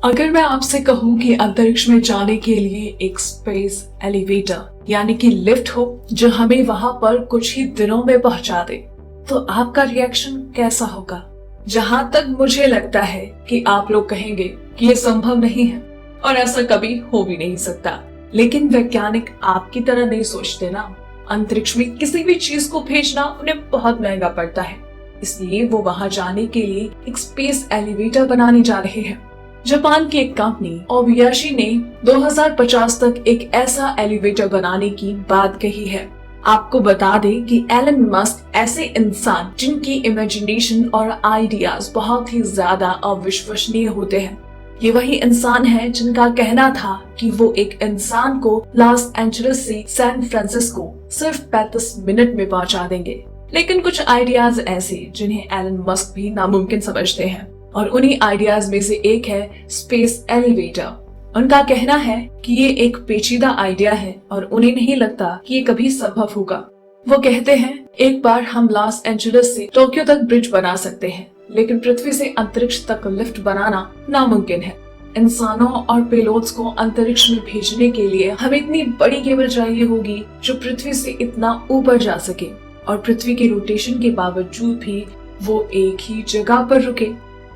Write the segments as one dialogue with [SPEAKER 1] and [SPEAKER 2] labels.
[SPEAKER 1] अगर मैं आपसे कहूँ कि अंतरिक्ष में जाने के लिए एक स्पेस एलिवेटर यानी कि लिफ्ट हो जो हमें वहां पर कुछ ही दिनों में पहुंचा दे, तो आपका रिएक्शन कैसा होगा? जहां तक मुझे लगता है कि आप लोग कहेंगे कि ये संभव नहीं है और ऐसा कभी हो भी नहीं सकता। लेकिन वैज्ञानिक आपकी तरह नहीं सोचते ना। अंतरिक्ष में किसी भी चीज को भेजना उन्हें बहुत महंगा पड़ता है, इसलिए वो वहां जाने के लिए एक स्पेस एलिवेटर बनाने जा रहे हैं। जापान की एक कंपनी ओबयाशी ने 2050 तक एक ऐसा एलिवेटर बनाने की बात कही है। आपको बता दें कि एलन मस्क ऐसे इंसान जिनकी इमेजिनेशन और आइडियाज बहुत ही ज्यादा अविश्वसनीय होते हैं, ये वही इंसान है जिनका कहना था कि वो एक इंसान को लॉस एंजलिस से सैन फ्रांसिस्को सिर्फ 35 मिनट में पहुंचा देंगे। लेकिन कुछ आइडियाज ऐसे जिन्हें एलन मस्क भी नामुमकिन समझते हैं, और उन्हीं आइडियाज में से एक है स्पेस एलिवेटर। उनका कहना है कि ये एक पेचीदा आइडिया है और उन्हें नहीं लगता कि ये कभी संभव होगा। वो कहते हैं, एक बार हम लॉस एंजलिस से टोक्यो तक ब्रिज बना सकते हैं, लेकिन पृथ्वी से अंतरिक्ष तक लिफ्ट बनाना नामुमकिन है। इंसानों और पेलोड्स को अंतरिक्ष में भेजने के लिए हमें इतनी बड़ी केबल चाहिए होगी जो पृथ्वी से इतना ऊपर जा सके और पृथ्वी के रोटेशन के बावजूद भी वो एक ही जगह पर रुके।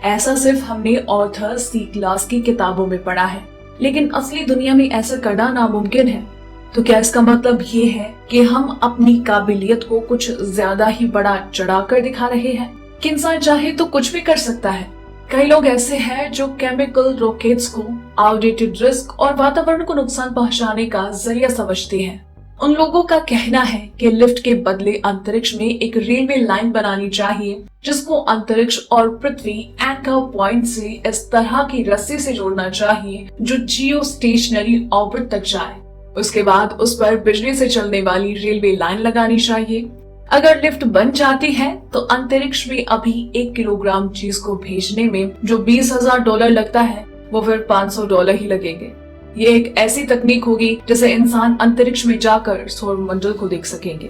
[SPEAKER 1] ऐसा सिर्फ हमने ऑर्थर सी क्लास की किताबों में पढ़ा है, लेकिन असली दुनिया में ऐसा करना नामुमकिन है। तो क्या इसका मतलब ये है कि हम अपनी काबिलियत को कुछ ज्यादा ही बड़ा चढ़ाकर दिखा रहे हैं कि इंसान चाहे तो कुछ भी कर सकता है? कई लोग ऐसे हैं जो केमिकल रॉकेट्स को आउटडेटेड रिस्क और वातावरण को नुकसान पहुंचाने का जरिया समझते हैं। उन लोगों का कहना है कि लिफ्ट के बदले अंतरिक्ष में एक रेलवे लाइन बनानी चाहिए जिसको अंतरिक्ष और पृथ्वी एंकर पॉइंट से इस तरह की रस्सी से जोड़ना चाहिए जो जियो स्टेशनरी ऑर्बिट तक जाए। उसके बाद उस पर बिजली से चलने वाली रेलवे लाइन लगानी चाहिए। अगर लिफ्ट बन जाती है तो अंतरिक्ष में अभी 1 किलोग्राम चीज को भेजने में जो $20,000 लगता है वो फिर $500 ही लगेंगे। ये एक ऐसी तकनीक होगी जिसे इंसान अंतरिक्ष में जाकर सौर मंडल को देख सकेंगे।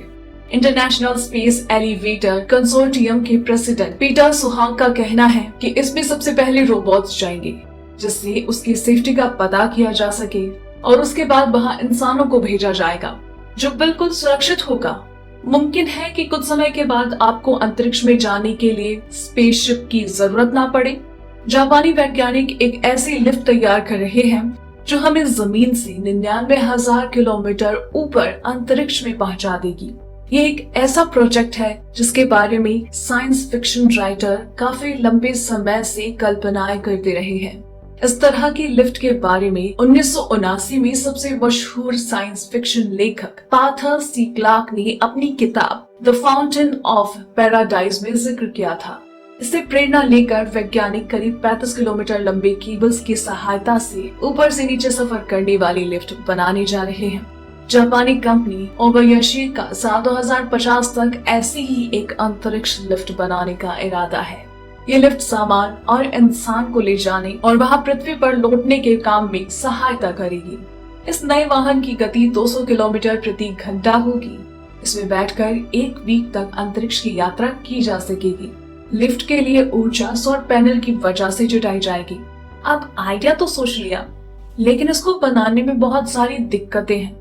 [SPEAKER 1] इंटरनेशनल स्पेस एलिवेटर कंसोर्टियम के प्रेसिडेंट पीटर सुहाग का कहना है कि इसमें सबसे पहले रोबोट्स जाएंगे जिससे उसकी सेफ्टी का पता किया जा सके और उसके बाद वहां इंसानों को भेजा जाएगा जो बिल्कुल सुरक्षित होगा। मुमकिन है कि कुछ समय के बाद आपको अंतरिक्ष में जाने के लिए स्पेसशिप की जरूरत ना पड़े। जापानी वैज्ञानिक एक ऐसी लिफ्ट तैयार कर रहे हैं जो हमें जमीन से 99,000 किलोमीटर ऊपर अंतरिक्ष में पहुंचा देगी। ये एक ऐसा प्रोजेक्ट है जिसके बारे में साइंस फिक्शन राइटर काफी लंबे समय से कल्पनाएं करते रहे हैं। इस तरह की लिफ्ट के बारे में 1979 में सबसे मशहूर साइंस फिक्शन लेखक आर्थर सी क्लार्क ने अपनी किताब द फाउंटेन ऑफ पैराडाइज में जिक्र किया था। इससे प्रेरणा लेकर वैज्ञानिक करीब 35 किलोमीटर लंबे केबल्स की सहायता से ऊपर से नीचे सफर करने वाली लिफ्ट बनाने जा रहे हैं। जापानी कंपनी ओबयाशी का साल 2050 तक ऐसी ही एक अंतरिक्ष लिफ्ट बनाने का इरादा है। ये लिफ्ट सामान और इंसान को ले जाने और वहां पृथ्वी पर लौटने के काम में सहायता करेगी। इस नए वाहन की गति 200 किलोमीटर प्रति घंटा होगी। इसमें बैठकर 1 वीक तक अंतरिक्ष की यात्रा की जा सकेगी। लिफ्ट के लिए ऊर्जा सौर पैनल की वजह से जुटाई जाएगी। अब आइडिया तो सोच लिया, लेकिन इसको बनाने में बहुत सारी दिक्कतें हैं।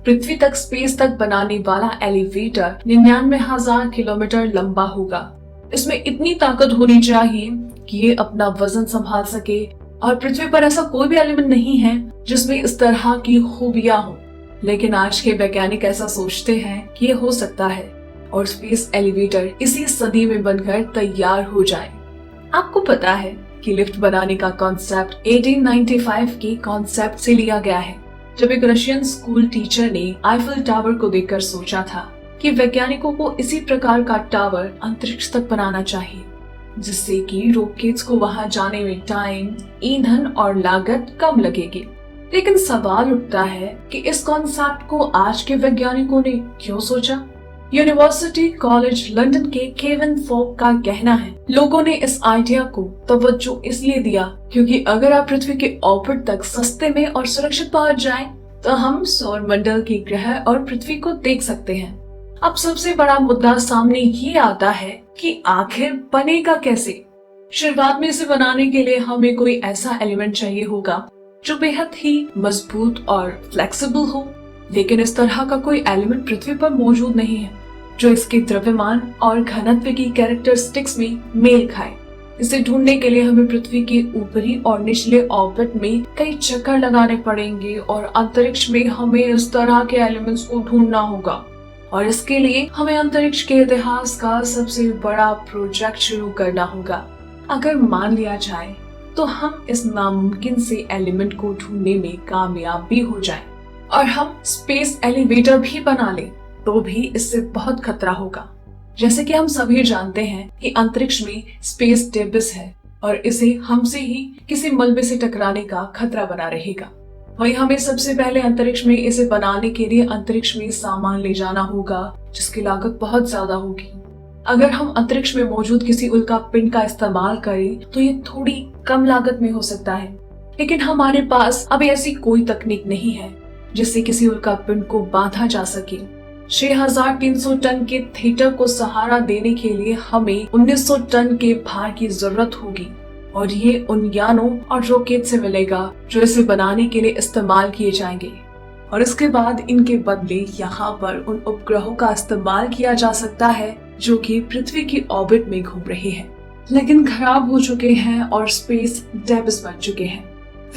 [SPEAKER 1] पृथ्वी तक स्पेस तक बनाने वाला एलिवेटर 99,000 किलोमीटर लंबा होगा। इसमें इतनी ताकत होनी चाहिए कि ये अपना वजन संभाल सके, और पृथ्वी पर ऐसा कोई भी एलिमेंट नहीं है जिसमें इस तरह की खूबियां हो। लेकिन आज के वैज्ञानिक ऐसा सोचते हैं कि ये हो सकता है और स्पेस एलिवेटर इसी सदी में बनकर तैयार हो जाए। आपको पता है कि लिफ्ट बनाने का कॉन्सेप्ट 1895 के कॉन्सेप्ट से लिया गया है, जब एक रशियन स्कूल टीचर ने आईफल टावर को देखकर सोचा था कि वैज्ञानिकों को इसी प्रकार का टावर अंतरिक्ष तक बनाना चाहिए जिससे कि रॉकेट्स को वहां जाने में टाइम, ईंधन और लागत कम लगेगी। लेकिन सवाल उठता है कि इस कॉन्सेप्ट को आज के वैज्ञानिकों ने क्यों सोचा? यूनिवर्सिटी कॉलेज लंदन के केविन फोक का कहना है, लोगों ने इस आइडिया को तवज्जो इसलिए दिया क्योंकि अगर आप पृथ्वी के ऑर्बिट तक सस्ते में और सुरक्षित पहुंच जाएं, तो हम सौर मंडल के ग्रह और पृथ्वी को देख सकते हैं। अब सबसे बड़ा मुद्दा सामने ये आता है कि आखिर बनेगा कैसे? शुरुआत में इसे बनाने के लिए हमें कोई ऐसा एलिमेंट चाहिए होगा जो बेहद ही मजबूत और फ्लेक्सिबल हो, लेकिन इस तरह का कोई एलिमेंट पृथ्वी पर मौजूद नहीं है जो इसके द्रव्यमान और घनत्व की कैरेक्टरिस्टिक्स में मेल खाए। इसे ढूंढने के लिए हमें पृथ्वी के ऊपरी और निचले ऑर्बिट में कई चक्कर लगाने पड़ेंगे और अंतरिक्ष में हमें इस तरह के एलिमेंट्स को ढूंढना होगा। और इसके लिए हमें अंतरिक्ष के इतिहास का सबसे बड़ा प्रोजेक्ट शुरू करना होगा। अगर मान लिया जाए तो हम इस नामुमकिन से एलिमेंट को ढूंढने में कामयाब भी हो जाएं और हम स्पेस एलिवेटर भी बना लें, तो भी इससे बहुत खतरा होगा। जैसे कि हम सभी जानते हैं कि अंतरिक्ष में स्पेस डेबिस है और इसे हमसे ही किसी मलबे से टकराने का खतरा बना रहेगा। वही हमें सबसे पहले अंतरिक्ष में इसे बनाने के लिए अंतरिक्ष में सामान ले जाना होगा, जिसकी लागत बहुत ज्यादा होगी। अगर हम अंतरिक्ष में मौजूद किसी उल्का पिंड का इस्तेमाल करें तो ये थोड़ी कम लागत में हो सकता है, लेकिन हमारे पास अभी ऐसी कोई तकनीक नहीं है जिससे किसी उल्का पिंड को बांधा जा सके। 6300 टन के थिएटर को सहारा देने के लिए हमें 1900 टन के भार की जरूरत होगी और ये उन यानों और रॉकेट से मिलेगा जो इसे बनाने के लिए इस्तेमाल किए जाएंगे। और इसके बाद इनके बदले यहाँ पर उन उपग्रहों का इस्तेमाल किया जा सकता है जो कि पृथ्वी की ऑर्बिट में घूम रहे हैं, लेकिन खराब हो चुके हैं और स्पेस डेबिस बन चुके हैं।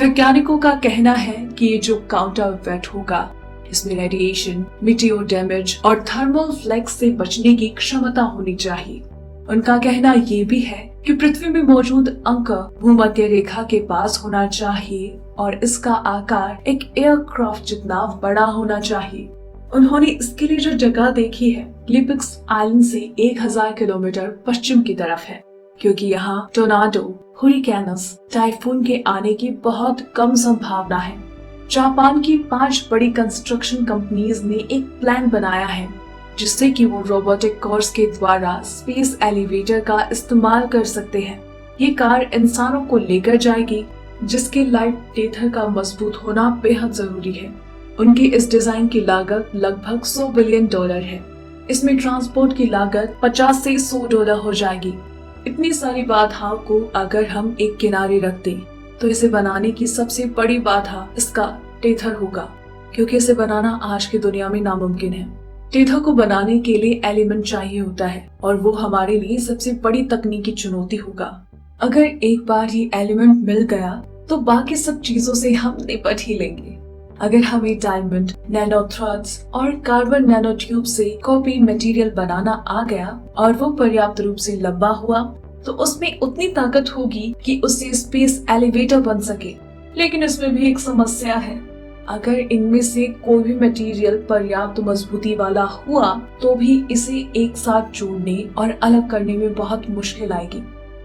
[SPEAKER 1] वैज्ञानिकों का कहना है कि ये जो काउंटर वेट होगा इसमें रेडिएशन, मीटियोर डैमेज और थर्मल फ्लैक्स से बचने की क्षमता होनी चाहिए। उनका कहना ये भी है कि पृथ्वी में मौजूद अंक भूमध्य रेखा के पास होना चाहिए और इसका आकार एक एयरक्राफ्ट जितना बड़ा होना चाहिए। उन्होंने इसके लिए जो जगह देखी है लिपिक्स आइलैंड से 1000 किलोमीटर पश्चिम की तरफ है, क्योंकि यहाँ टोर्नाडो, हुरिकेन्स, टाइफून के आने की बहुत कम संभावना है। जापान की 5 बड़ी कंस्ट्रक्शन कंपनीज ने एक प्लान बनाया है जिससे कि वो रोबोटिक कार्स के द्वारा स्पेस एलिवेटर का इस्तेमाल कर सकते हैं। ये कार इंसानों को लेकर जाएगी जिसके लाइट टेथर का मजबूत होना बेहद जरूरी है। उनकी इस डिजाइन की लागत लगभग $100 बिलियन है। इसमें ट्रांसपोर्ट की लागत $50 से $100 हो जाएगी। इतनी सारी बाधाओं को अगर हम एक किनारे रख दें तो इसे बनाने की सबसे बड़ी बाधा इसका टेथर होगा, क्योंकि इसे बनाना आज की दुनिया में नामुमकिन है। टेथर को बनाने के लिए एलिमेंट चाहिए होता है और वो हमारे लिए सबसे बड़ी तकनीकी चुनौती होगा। अगर एक बार ये एलिमेंट मिल गया तो बाकी सब चीजों से हम निपट ही लेंगे। अगर हमें डायमंड, नैनो थ्रेड्स और कार्बन नैनो ट्यूब से कॉपी मटेरियल बनाना आ गया और वो पर्याप्त रूप से लंबा हुआ तो उसमें उतनी ताकत होगी कि उससे स्पेस एलिवेटर बन सके। लेकिन इसमें भी एक समस्या है, अगर इनमें से कोई भी मटेरियल पर्याप्त मजबूती वाला हुआ तो भी इसे एक साथ जोड़ने और अलग करने में बहुत मुश्किल आएगी।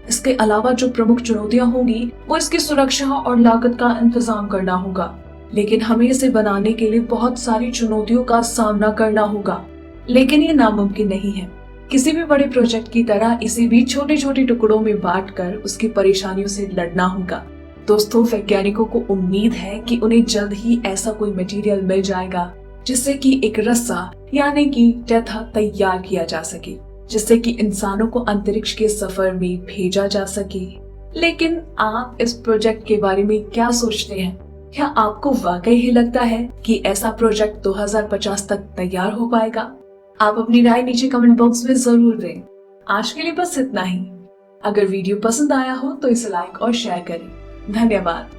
[SPEAKER 1] इसके अलावा जो प्रमुख चुनौतियां होंगी वो इसकी सुरक्षा और लागत का इंतजाम करना होगा। लेकिन हमें इसे बनाने के लिए बहुत सारी चुनौतियों का सामना करना होगा, लेकिन ये नामुमकिन नहीं है। किसी भी बड़े प्रोजेक्ट की तरह इसे भी छोटे छोटे टुकड़ों में बांटकर उसकी परेशानियों से लड़ना होगा। दोस्तों, वैज्ञानिकों को उम्मीद है कि उन्हें जल्द ही ऐसा कोई मटेरियल मिल जाएगा जिससे कि एक रस्सा यानी कि टेथर तैयार किया जा सके, जिससे कि इंसानों को अंतरिक्ष के सफर में भेजा जा सके। लेकिन आप इस प्रोजेक्ट के बारे में क्या सोचते हैं? क्या आपको वाकई ही लगता है कि ऐसा प्रोजेक्ट 2050 तक तैयार हो पाएगा? आप अपनी राय नीचे कमेंट बॉक्स में जरूर दें। आज के लिए बस इतना ही। अगर वीडियो पसंद आया हो तो इसे लाइक और शेयर करें। धन्यवाद।